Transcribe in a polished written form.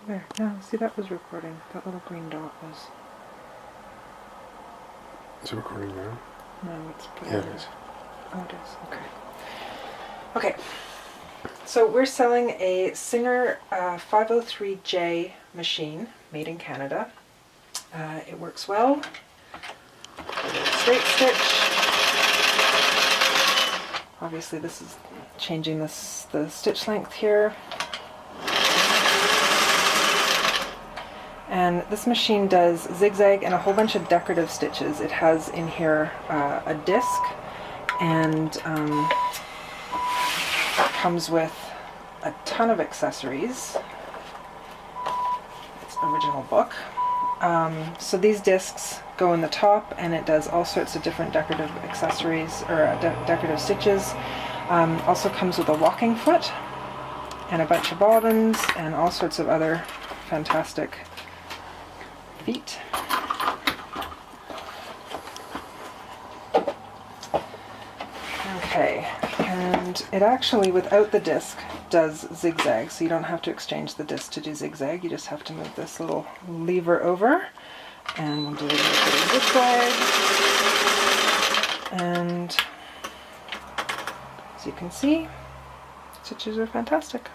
There, no, see, that was recording. That little green dot was. Is it recording now? No, it's put Yeah, on. it is. Oh, it is. Okay. Okay. So we're selling a Singer 503J machine made in Canada. It works well. Straight stitch. Obviously, this is changing the stitch length here. And this machine does zigzag and a whole bunch of decorative stitches. It has in here a disc, and comes with a ton of accessories. It's the original book. So these discs go in the top, and it does all sorts of different decorative accessories, or decorative stitches. Also comes with a walking foot and a bunch of bobbins and all sorts of other fantastic feet. Okay, and it actually, without the disc, does zigzag, so you don't have to exchange the disc to do zigzag. You just have to move this little lever over, and we'll do a little bit of zigzag. And as you can see, stitches are fantastic.